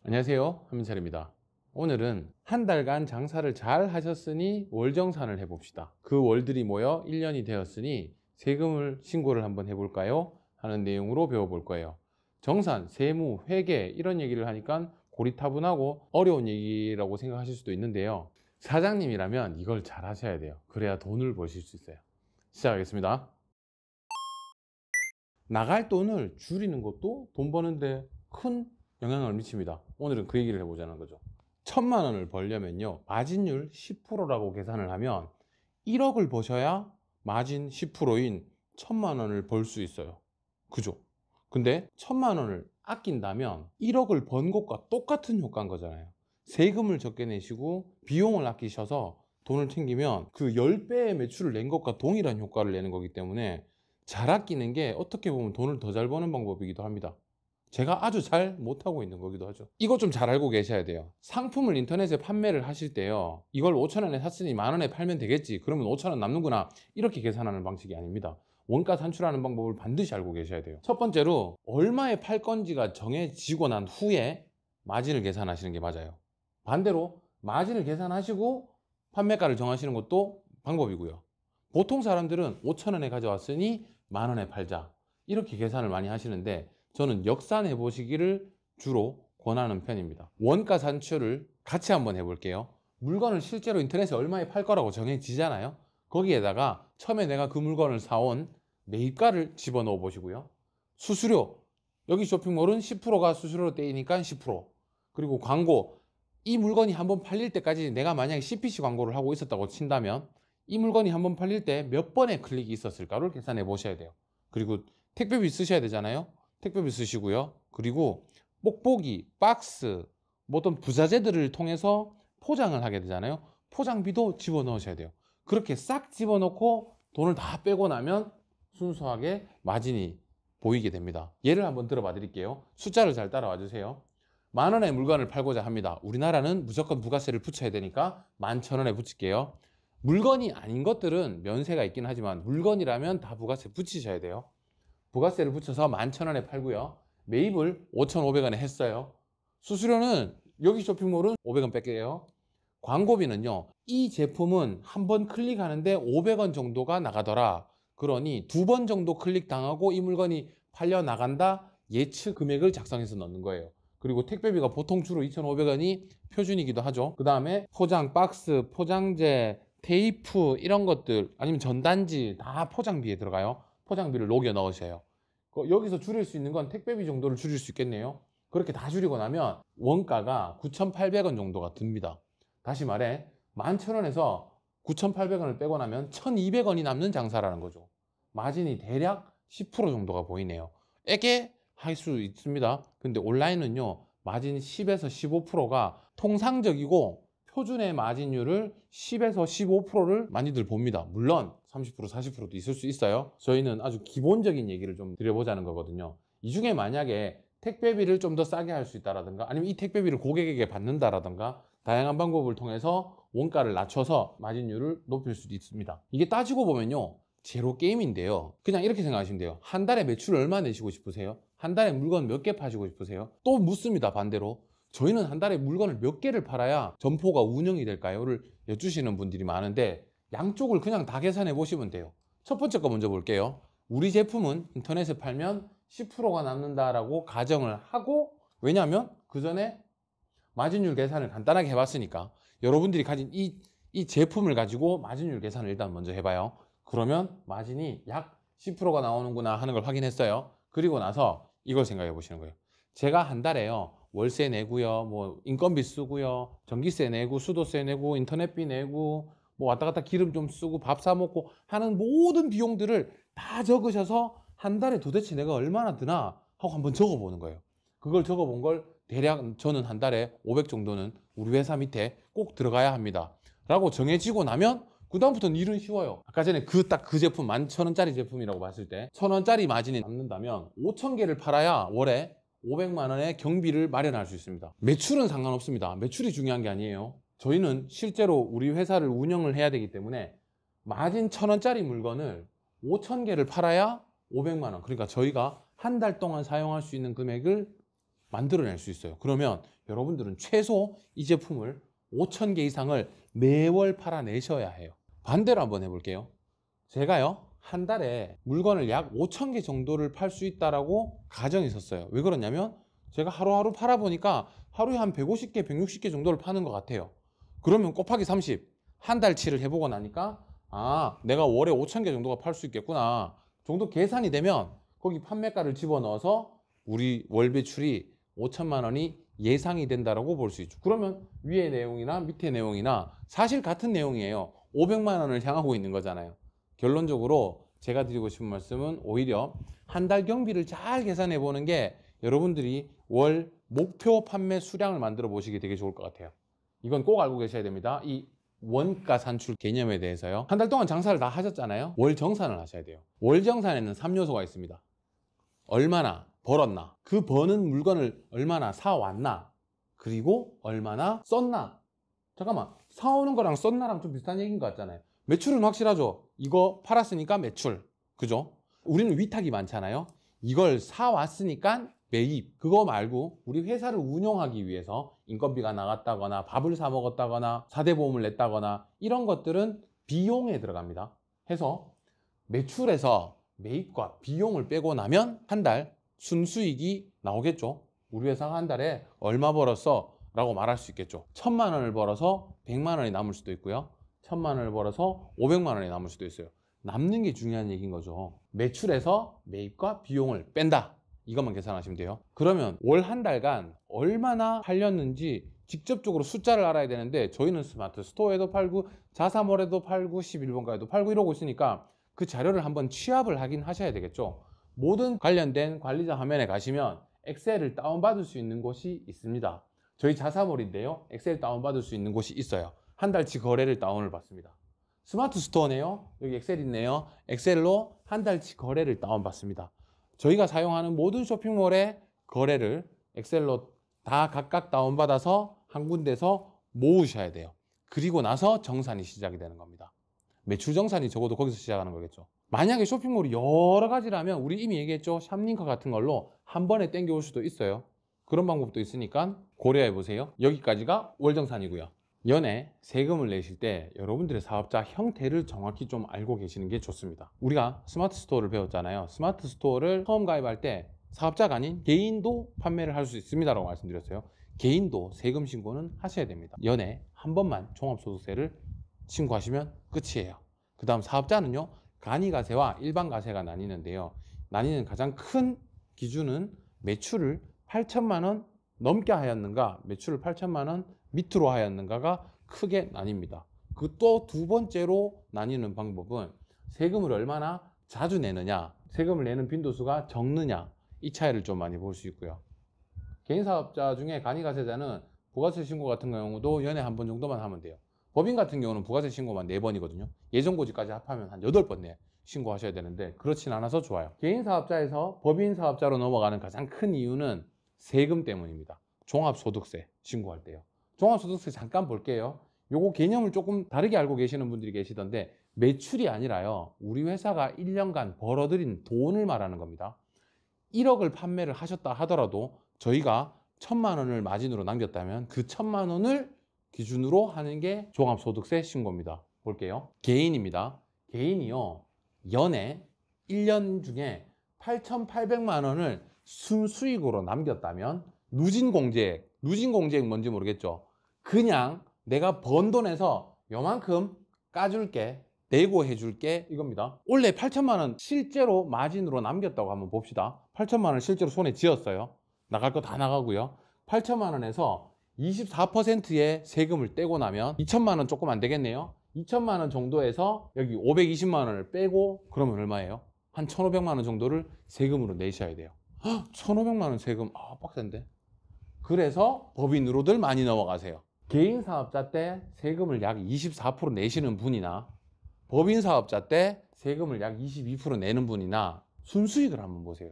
안녕하세요, 한민철입니다. 오늘은 한 달간 장사를 잘 하셨으니 월정산을 해봅시다. 그 월들이 모여 1년이 되었으니 세금을 신고를 한번 해볼까요? 하는 내용으로 배워볼 거예요. 정산, 세무, 회계 이런 얘기를 하니까 고리타분하고 어려운 얘기라고 생각하실 수도 있는데요. 사장님이라면 이걸 잘 하셔야 돼요. 그래야 돈을 버실 수 있어요. 시작하겠습니다. 나갈 돈을 줄이는 것도 돈 버는데 큰 영향을 미칩니다. 오늘은 그 얘기를 해보자는 거죠. 1,000만 원을 벌려면요, 마진율 10%라고 계산을 하면 1억을 버셔야 마진 10%인 1,000만 원을 벌 수 있어요. 그죠? 근데 1,000만 원을 아낀다면 1억을 번 것과 똑같은 효과인 거잖아요. 세금을 적게 내시고 비용을 아끼셔서 돈을 챙기면 그 10배의 매출을 낸 것과 동일한 효과를 내는 거기 때문에 잘 아끼는 게 어떻게 보면 돈을 더 잘 버는 방법이기도 합니다. 제가 아주 잘 못하고 있는 거기도 하죠. 이거 좀 잘 알고 계셔야 돼요. 상품을 인터넷에 판매를 하실 때요, 이걸 5,000원에 샀으니 10,000원에 팔면 되겠지, 그러면 5,000원 남는구나, 이렇게 계산하는 방식이 아닙니다. 원가 산출하는 방법을 반드시 알고 계셔야 돼요. 첫 번째로 얼마에 팔 건지가 정해지고 난 후에 마진을 계산하시는 게 맞아요. 반대로 마진을 계산하시고 판매가를 정하시는 것도 방법이고요. 보통 사람들은 5,000원에 가져왔으니 10,000원에 팔자, 이렇게 계산을 많이 하시는데 저는 역산해 보시기를 주로 권하는 편입니다. 원가 산출을 같이 한번 해볼게요. 물건을 실제로 인터넷에 얼마에 팔 거라고 정해지잖아요. 거기에다가 처음에 내가 그 물건을 사온 매입가를 집어넣어 보시고요. 수수료, 여기 쇼핑몰은 10%가 수수료로 떼이니까 10%, 그리고 광고, 이 물건이 한번 팔릴 때까지 내가 만약에 CPC 광고를 하고 있었다고 친다면 이 물건이 한번 팔릴 때 몇 번의 클릭이 있었을까를 계산해 보셔야 돼요. 그리고 택배비 쓰셔야 되잖아요. 택배비 쓰시고요. 그리고 뽁뽁이, 박스, 뭐 어떤 부자재들을 통해서 포장을 하게 되잖아요. 포장비도 집어넣으셔야 돼요. 그렇게 싹 집어넣고 돈을 다 빼고 나면 순수하게 마진이 보이게 됩니다. 예를 한번 들어봐 드릴게요. 숫자를 잘 따라와 주세요. 10,000원의 물건을 팔고자 합니다. 우리나라는 무조건 부가세를 붙여야 되니까 11,000원에 붙일게요. 물건이 아닌 것들은 면세가 있긴 하지만 물건이라면 다 부가세 붙이셔야 돼요. 부가세를 붙여서 11,000원에 팔고요. 매입을 5,500원에 했어요. 수수료는 여기 쇼핑몰은 500원 뺄게요. 광고비는요, 이 제품은 한 번 클릭하는데 500원 정도가 나가더라, 그러니 2번 정도 클릭당하고 이 물건이 팔려 나간다, 예측 금액을 작성해서 넣는 거예요. 그리고 택배비가 보통 주로 2,500원이 표준이기도 하죠. 그 다음에 포장, 박스, 포장재, 테이프 이런 것들, 아니면 전단지 다 포장비에 들어가요. 포장비를 녹여 넣으셔요. 여기서 줄일 수 있는 건 택배비 정도를 줄일 수 있겠네요. 그렇게 다 줄이고 나면 원가가 9,800원 정도가 듭니다. 다시 말해 11,000원에서 9,800원을 빼고 나면 1,200원이 남는 장사라는 거죠. 마진이 대략 10% 정도가 보이네요. 애게 할 수 있습니다. 근데 온라인은요, 마진 10에서 15%가 통상적이고 표준의 마진율을 10에서 15%를 많이들 봅니다. 물론 30%, 40%도 있을 수 있어요. 저희는 아주 기본적인 얘기를 좀 드려보자는 거거든요. 이 중에 만약에 택배비를 좀 더 싸게 할 수 있다라든가, 아니면 이 택배비를 고객에게 받는다라든가, 다양한 방법을 통해서 원가를 낮춰서 마진율을 높일 수도 있습니다. 이게 따지고 보면요, 제로 게임인데요. 그냥 이렇게 생각하시면 돼요. 한 달에 매출 얼마 내시고 싶으세요? 한 달에 물건 몇 개 파시고 싶으세요? 또 묻습니다, 반대로. 저희는 한 달에 물건을 몇 개를 팔아야 점포가 운영이 될까요?를 여쭈시는 분들이 많은데, 양쪽을 그냥 다 계산해 보시면 돼요. 첫 번째 거 먼저 볼게요. 우리 제품은 인터넷에 팔면 10%가 남는다라고 가정을 하고, 왜냐하면 그 전에 마진율 계산을 간단하게 해봤으니까, 여러분들이 가진 이 제품을 가지고 마진율 계산을 일단 먼저 해봐요. 그러면 마진이 약 10%가 나오는구나 하는 걸 확인했어요. 그리고 나서 이걸 생각해 보시는 거예요. 제가 한 달에요, 월세 내고요, 뭐 인건비 쓰고요, 전기세 내고, 수도세 내고, 인터넷비 내고, 뭐 왔다 갔다 기름 좀 쓰고 밥 사 먹고 하는 모든 비용들을 다 적으셔서 한 달에 도대체 내가 얼마나 드나 하고 한번 적어보는 거예요. 그걸 적어본 걸 대략 저는 한 달에 500 정도는 우리 회사 밑에 꼭 들어가야 합니다 라고 정해지고 나면 그 다음부터는 일은 쉬워요. 아까 전에 그 제품 11,000원짜리 제품이라고 봤을 때 1,000원짜리 마진이 남는다면 5,000개를 팔아야 월에 500만 원의 경비를 마련할 수 있습니다. 매출은 상관없습니다. 매출이 중요한 게 아니에요. 저희는 실제로 우리 회사를 운영을 해야 되기 때문에 마진 1,000원짜리 물건을 5,000개를 팔아야 500만 원, 그러니까 저희가 한 달 동안 사용할 수 있는 금액을 만들어낼 수 있어요. 그러면 여러분들은 최소 이 제품을 5,000개 이상을 매월 팔아내셔야 해요. 반대로 한번 해볼게요. 제가요 한 달에 물건을 약 5,000개 정도를 팔 수 있다라고 가정이 있었어요. 왜 그러냐면 제가 하루하루 팔아보니까 하루에 한 150개, 160개 정도를 파는 것 같아요. 그러면 곱하기 30, 한 달치를 해보고 나니까 아, 내가 월에 5,000개 정도가 팔 수 있겠구나 정도 계산이 되면 거기 판매가를 집어넣어서 우리 월 매출이 5천만 원이 예상이 된다라고 볼 수 있죠. 그러면 위의 내용이나 밑의 내용이나 사실 같은 내용이에요. 500만 원을 향하고 있는 거잖아요. 결론적으로 제가 드리고 싶은 말씀은 오히려 한 달 경비를 잘 계산해 보는 게 여러분들이 월 목표 판매 수량을 만들어 보시기 되게 좋을 것 같아요. 이건 꼭 알고 계셔야 됩니다. 이 원가 산출 개념에 대해서요. 한 달 동안 장사를 다 하셨잖아요. 월 정산을 하셔야 돼요. 월 정산에는 3요소가 있습니다. 얼마나 벌었나, 그 버는 물건을 얼마나 사왔나, 그리고 얼마나 썼나. 잠깐만, 사오는 거랑 썼나랑 좀 비슷한 얘기인 것 같잖아요. 매출은 확실하죠. 이거 팔았으니까 매출, 그죠? 우리는 위탁이 많잖아요. 이걸 사왔으니까 매입. 그거 말고 우리 회사를 운영하기 위해서 인건비가 나갔다거나 밥을 사 먹었다거나 사대보험을 냈다거나 이런 것들은 비용에 들어갑니다. 해서 매출에서 매입과 비용을 빼고 나면 한 달 순수익이 나오겠죠. 우리 회사가 한 달에 얼마 벌었어? 라고 말할 수 있겠죠. 1,000만 원을 벌어서 100만 원이 남을 수도 있고요. 1,000만 원을 벌어서 500만 원이 남을 수도 있어요. 남는 게 중요한 얘기인 거죠. 매출에서 매입과 비용을 뺀다. 이것만 계산하시면 돼요. 그러면 월 한 달간 얼마나 팔렸는지 직접적으로 숫자를 알아야 되는데 저희는 스마트 스토어에도 팔고 자사몰에도 팔고 11번가에도 팔고 이러고 있으니까 그 자료를 한번 취합을 하긴 하셔야 되겠죠. 모든 관련된 관리자 화면에 가시면 엑셀을 다운받을 수 있는 곳이 있습니다. 저희 자사몰인데요. 엑셀 다운받을 수 있는 곳이 있어요. 한 달치 거래를 다운을 받습니다. 스마트 스토어네요. 여기 엑셀 있네요. 엑셀로 한 달치 거래를 다운받습니다. 저희가 사용하는 모든 쇼핑몰의 거래를 엑셀로 다 각각 다운받아서 한 군데서 모으셔야 돼요. 그리고 나서 정산이 시작이 되는 겁니다. 매출 정산이 적어도 거기서 시작하는 거겠죠. 만약에 쇼핑몰이 여러 가지라면 우리 이미 얘기했죠. 샵링크 같은 걸로 한 번에 땡겨올 수도 있어요. 그런 방법도 있으니까 고려해 보세요. 여기까지가 월정산이고요. 연에 세금을 내실 때 여러분들의 사업자 형태를 정확히 좀 알고 계시는 게 좋습니다. 우리가 스마트 스토어를 배웠잖아요. 스마트 스토어를 처음 가입할 때 사업자가 아닌 개인도 판매를 할 수 있습니다 라고 말씀드렸어요. 개인도 세금 신고는 하셔야 됩니다. 연에 한 번만 종합소득세를 신고하시면 끝이에요. 그 다음 사업자는요, 간이가세와 일반가세가 나뉘는데요. 나뉘는 가장 큰 기준은 매출을 8천만 원 넘게 하였는가, 매출을 8천만 원 밑으로 하였는가가 크게 나뉩니다. 그 또 두 번째로 나뉘는 방법은 세금을 얼마나 자주 내느냐, 세금을 내는 빈도수가 적느냐, 이 차이를 좀 많이 볼 수 있고요. 개인사업자 중에 간이가세자는 부가세 신고 같은 경우도 연에 한 번 정도만 하면 돼요. 법인 같은 경우는 부가세 신고만 4번이거든요. 예정고지까지 합하면 한 8번 내 신고하셔야 되는데 그렇진 않아서 좋아요. 개인사업자에서 법인사업자로 넘어가는 가장 큰 이유는 세금 때문입니다. 종합소득세 신고할 때요. 종합소득세 잠깐 볼게요. 요거 개념을 조금 다르게 알고 계시는 분들이 계시던데 매출이 아니라요. 우리 회사가 1년간 벌어들인 돈을 말하는 겁니다. 1억을 판매를 하셨다 하더라도 저희가 1,000만 원을 마진으로 남겼다면 그 1,000만 원을 기준으로 하는 게 종합소득세 신고입니다. 볼게요. 개인입니다. 개인이요. 연에 1년 중에 8,800만 원을 순수익으로 남겼다면 누진공제액, 누진공제액 뭔지 모르겠죠. 그냥 내가 번 돈에서 요만큼 까줄게, 내고 해줄게 이겁니다. 원래 8천만 원 실제로 마진으로 남겼다고 한번 봅시다. 8천만 원 실제로 손에 쥐었어요. 나갈 거 다 나가고요. 8천만 원에서 24%의 세금을 떼고 나면 2천만 원 조금 안 되겠네요. 2천만 원 정도에서 여기 520만 원을 빼고 그러면 얼마예요? 한 1,500만 원 정도를 세금으로 내셔야 돼요. 1,500만 원 세금, 빡센데. 그래서 법인으로들 많이 넘어가세요. 개인 사업자 때 세금을 약 24% 내시는 분이나 법인 사업자 때 세금을 약 22% 내는 분이나 순수익을 한번 보세요.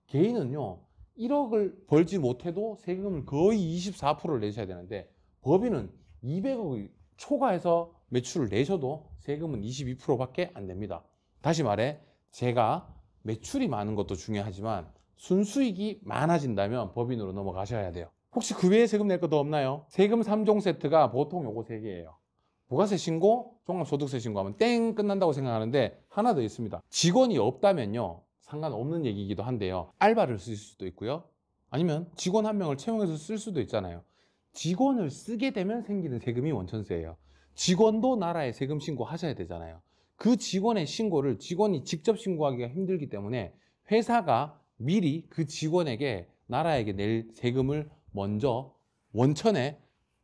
개인은요 1억을 벌지 못해도 세금을 거의 24%를 내셔야 되는데 법인은 200억을 초과해서 매출을 내셔도 세금은 22%밖에 안 됩니다. 다시 말해 제가 매출이 많은 것도 중요하지만 순수익이 많아진다면 법인으로 넘어가셔야 돼요. 혹시 그 외에 세금 낼 것도 없나요? 세금 3종 세트가 보통 요거 3개예요. 부가세 신고, 종합소득세 신고하면 땡 끝난다고 생각하는데 하나 더 있습니다. 직원이 없다면요, 상관없는 얘기이기도 한데요, 알바를 쓸 수도 있고요, 아니면 직원 한 명을 채용해서 쓸 수도 있잖아요. 직원을 쓰게 되면 생기는 세금이 원천세예요. 직원도 나라에 세금 신고하셔야 되잖아요. 그 직원의 신고를 직원이 직접 신고하기가 힘들기 때문에 회사가 미리 그 직원에게 나라에게 낼 세금을 먼저 원천에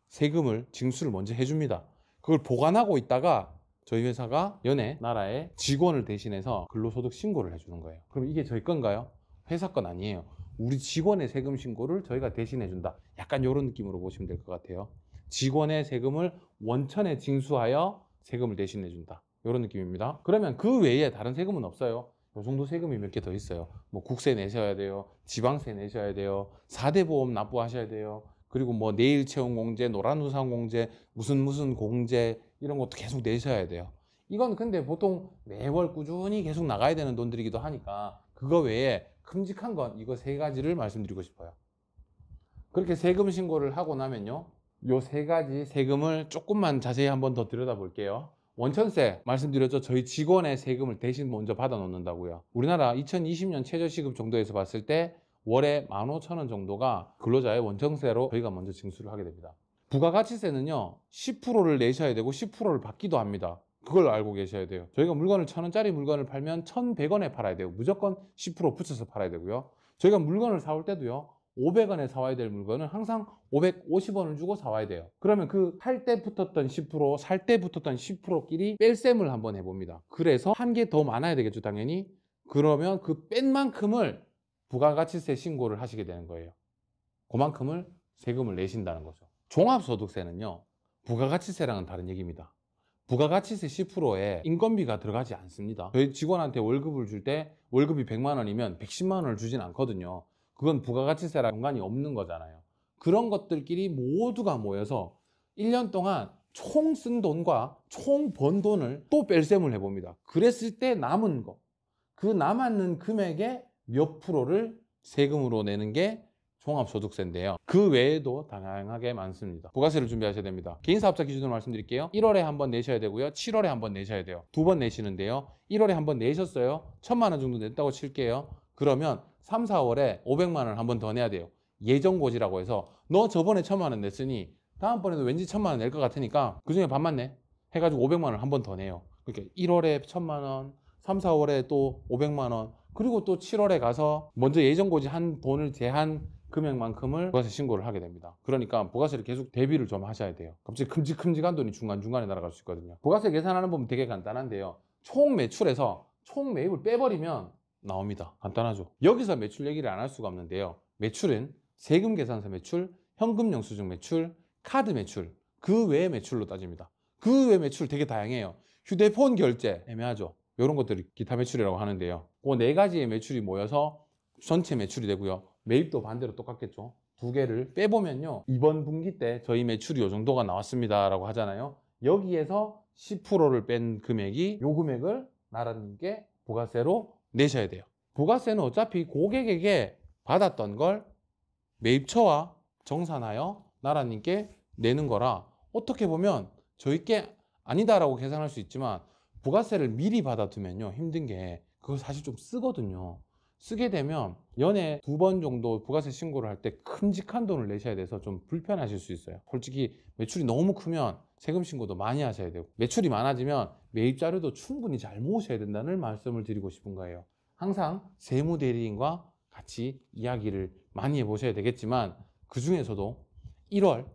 세금을 징수를 먼저 해줍니다. 그걸 보관하고 있다가 저희 회사가 연에 나라에 직원을 대신해서 근로소득 신고를 해주는 거예요. 그럼 이게 저희 건가요? 회사 건 아니에요. 우리 직원의 세금 신고를 저희가 대신해 준다. 약간 이런 느낌으로 보시면 될 것 같아요. 직원의 세금을 원천에 징수하여 세금을 대신해 준다. 이런 느낌입니다. 그러면 그 외에 다른 세금은 없어요. 이 정도 세금이 몇 개 더 있어요. 뭐 국세 내셔야 돼요. 지방세 내셔야 돼요. 4대 보험 납부하셔야 돼요. 그리고 뭐 내일 채용 공제, 노란우산 공제, 무슨 공제 이런 것도 계속 내셔야 돼요. 이건 근데 보통 매월 꾸준히 계속 나가야 되는 돈들이기도 하니까 그거 외에 큼직한 건 이거 3가지를 말씀드리고 싶어요. 그렇게 세금 신고를 하고 나면요, 요 3가지 세금을 조금만 자세히 한번 더 들여다볼게요. 원천세 말씀드렸죠. 저희 직원의 세금을 대신 먼저 받아 놓는다고요. 우리나라 2020년 최저시급 정도에서 봤을 때 월에 15,000원 정도가 근로자의 원천세로 저희가 먼저 징수를 하게 됩니다. 부가가치세는요, 10%를 내셔야 되고 10%를 받기도 합니다. 그걸 알고 계셔야 돼요. 저희가 물건을 1,000원짜리 물건을 팔면 1,100원에 팔아야 돼요. 무조건 10% 붙여서 팔아야 되고요. 저희가 물건을 사올 때도요, 500원에 사와야 될 물건은 항상 550원을 주고 사와야 돼요. 그러면 그 살 때 붙었던 10%, 살 때 붙었던 10%끼리 뺄셈을 한번 해봅니다. 그래서 한 개 더 많아야 되겠죠, 당연히. 그러면 그 뺀 만큼을 부가가치세 신고를 하시게 되는 거예요. 그만큼을 세금을 내신다는 거죠. 종합소득세는요, 부가가치세랑은 다른 얘기입니다. 부가가치세 10%에 인건비가 들어가지 않습니다. 저희 직원한테 월급을 줄 때 월급이 100만 원이면 110만 원을 주진 않거든요. 그건 부가가치세랑 연관이 없는 거잖아요. 그런 것들끼리 모두가 모여서 1년 동안 총 쓴 돈과 총 번 돈을 또 뺄셈을 해봅니다. 그랬을 때 남은 거, 그 남았는 금액의 몇 프로를 세금으로 내는 게 종합소득세인데요. 그 외에도 다양하게 많습니다. 부가세를 준비하셔야 됩니다. 개인사업자 기준으로 말씀드릴게요. 1월에 한번 내셔야 되고요. 7월에 한번 내셔야 돼요. 2번 내시는데요. 1월에 한번 내셨어요. 1,000만 원 정도 냈다고 칠게요. 그러면 3, 4월에 500만 원을 한번 더 내야 돼요. 예정고지라고 해서 너 저번에 1,000만 원 냈으니 다음번에도 왠지 1,000만 원 낼 것 같으니까 그중에 반만 내. 해가지고 500만 원 한 번 더 내요. 그러니까 1월에 1,000만 원, 3, 4월에 또 500만 원, 그리고 또 7월에 가서 먼저 예정고지 한 돈을 제한 금액만큼을 부가세 신고를 하게 됩니다. 그러니까 부가세를 계속 대비를 좀 하셔야 돼요. 갑자기 큼직큼직한 돈이 중간중간에 날아갈 수 있거든요. 부가세 계산하는 법은 되게 간단한데요. 총 매출에서 총 매입을 빼버리면 나옵니다. 간단하죠. 여기서 매출 얘기를 안 할 수가 없는데요. 매출은 세금 계산서 매출, 현금 영수증 매출, 카드 매출, 그 외의 매출로 따집니다. 그 외 매출 되게 다양해요. 휴대폰 결제 애매하죠. 이런 것들이 기타 매출이라고 하는데요. 그 4가지의 매출이 모여서 전체 매출이 되고요. 매입도 반대로 똑같겠죠. 2개를 빼보면요, 이번 분기 때 저희 매출이 이 정도가 나왔습니다 라고 하잖아요. 여기에서 10%를 뺀 금액이 요 금액을 나라님께 부가세로 내셔야 돼요. 부가세는 어차피 고객에게 받았던 걸 매입처와 정산하여 나라님께 내는 거라 어떻게 보면 저희께 아니다라고 계산할 수 있지만, 부가세를 미리 받아두면요, 힘든 게 그거 사실 좀 쓰거든요. 쓰게 되면 연에 2번 정도 부가세 신고를 할 때 큼직한 돈을 내셔야 돼서 좀 불편하실 수 있어요. 솔직히 매출이 너무 크면 세금 신고도 많이 하셔야 되고, 매출이 많아지면 매입 자료도 충분히 잘 모으셔야 된다는 말씀을 드리고 싶은 거예요. 항상 세무대리인과 같이 이야기를 많이 해보셔야 되겠지만, 그 중에서도 1월,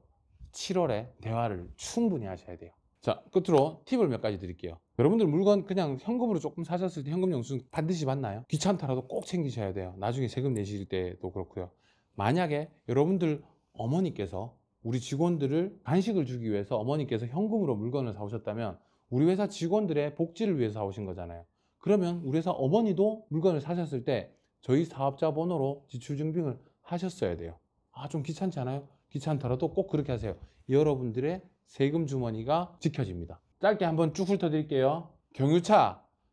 7월에 대화를 충분히 하셔야 돼요. 자, 끝으로 팁을 몇 가지 드릴게요. 여러분들 물건 그냥 현금으로 조금 사셨을 때 현금 영수증 반드시 받나요? 귀찮더라도 꼭 챙기셔야 돼요. 나중에 세금 내실 때도 그렇고요. 만약에 여러분들 어머니께서 우리 직원들을 간식을 주기 위해서 어머니께서 현금으로 물건을 사오셨다면 우리 회사 직원들의 복지를 위해서 사오신 거잖아요. 그러면 우리 회사 어머니도 물건을 사셨을 때 저희 사업자 번호로 지출 증빙을 하셨어야 돼요. 아, 좀 귀찮지 않아요? 귀찮더라도 꼭 그렇게 하세요. 여러분들의 세금 주머니가 지켜집니다. 짧게 한번 쭉 훑어드릴게요.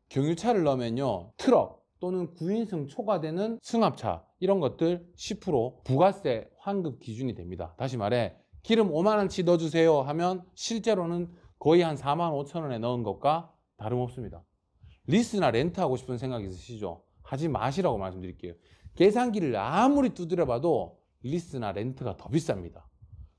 경유차를 넣으면요, 트럭 또는 9인승 초과되는 승합차 이런 것들 10% 부가세 환급 기준이 됩니다. 다시 말해 기름 5만 원치 넣어주세요 하면 실제로는 거의 한 4만 5천 원에 넣은 것과 다름없습니다. 리스나 렌트하고 싶은 생각이 있으시죠? 하지 마시라고 말씀드릴게요. 계산기를 아무리 두드려 봐도 리스나 렌트가 더 비쌉니다.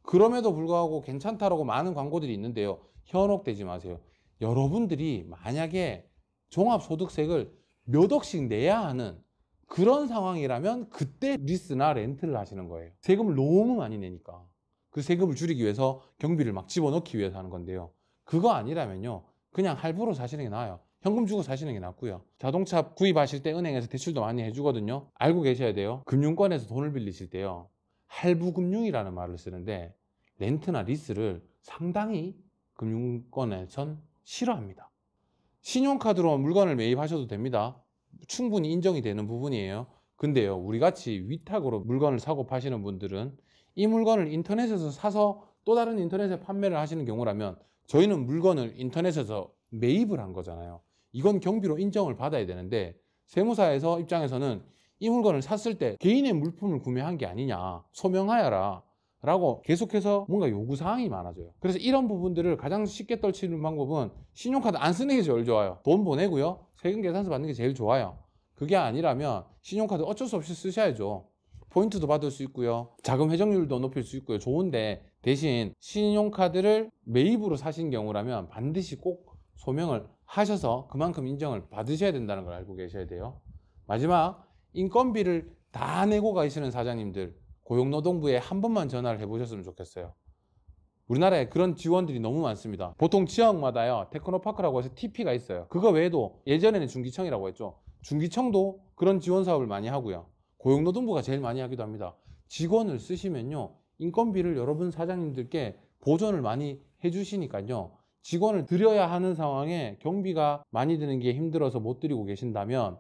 그럼에도 불구하고 괜찮다라고 많은 광고들이 있는데요. 현혹되지 마세요. 여러분들이 만약에 종합소득세를 몇 억씩 내야 하는 그런 상황이라면 그때 리스나 렌트를 하시는 거예요. 세금을 너무 많이 내니까. 그 세금을 줄이기 위해서 경비를 막 집어넣기 위해서 하는 건데요. 그거 아니라면요. 그냥 할부로 사시는 게 나아요. 현금 주고 사시는 게 낫고요. 자동차 구입하실 때 은행에서 대출도 많이 해주거든요. 알고 계셔야 돼요. 금융권에서 돈을 빌리실 때요. 할부금융이라는 말을 쓰는데 렌트나 리스를 상당히 금융권에선 싫어합니다. 신용카드로 물건을 매입하셔도 됩니다. 충분히 인정이 되는 부분이에요. 근데요, 우리같이 위탁으로 물건을 사고 파시는 분들은 이 물건을 인터넷에서 사서 또 다른 인터넷에 판매를 하시는 경우라면 저희는 물건을 인터넷에서 매입을 한 거잖아요. 이건 경비로 인정을 받아야 되는데 세무사에서 입장에서는 이 물건을 샀을 때 개인의 물품을 구매한 게 아니냐, 소명하여라 라고 계속해서 뭔가 요구사항이 많아져요. 그래서 이런 부분들을 가장 쉽게 떨치는 방법은 신용카드 안 쓰는 게 제일 좋아요. 돈 보내고요, 세금 계산서 받는 게 제일 좋아요. 그게 아니라면 신용카드 어쩔 수 없이 쓰셔야죠. 포인트도 받을 수 있고요, 자금 회전율도 높일 수 있고요. 좋은데 대신 신용카드를 매입으로 사신 경우라면 반드시 꼭 소명을 하셔서 그만큼 인정을 받으셔야 된다는 걸 알고 계셔야 돼요. 마지막, 인건비를 다 내고 가시는 사장님들, 고용노동부에 한 번만 전화를 해보셨으면 좋겠어요. 우리나라에 그런 지원들이 너무 많습니다. 보통 지역마다요, 테크노파크라고 해서 TP가 있어요. 그거 외에도 예전에는 중기청이라고 했죠. 중기청도 그런 지원 사업을 많이 하고요. 고용노동부가 제일 많이 하기도 합니다. 직원을 쓰시면요, 인건비를 여러분 사장님들께 보전을 많이 해주시니까요. 직원을 들여야 하는 상황에 경비가 많이 드는 게 힘들어서 못 드리고 계신다면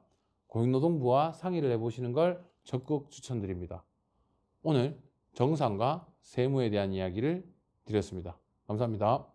고용노동부와 상의를 해보시는 걸 적극 추천드립니다. 오늘 정상과 세무에 대한 이야기를 드렸습니다. 감사합니다.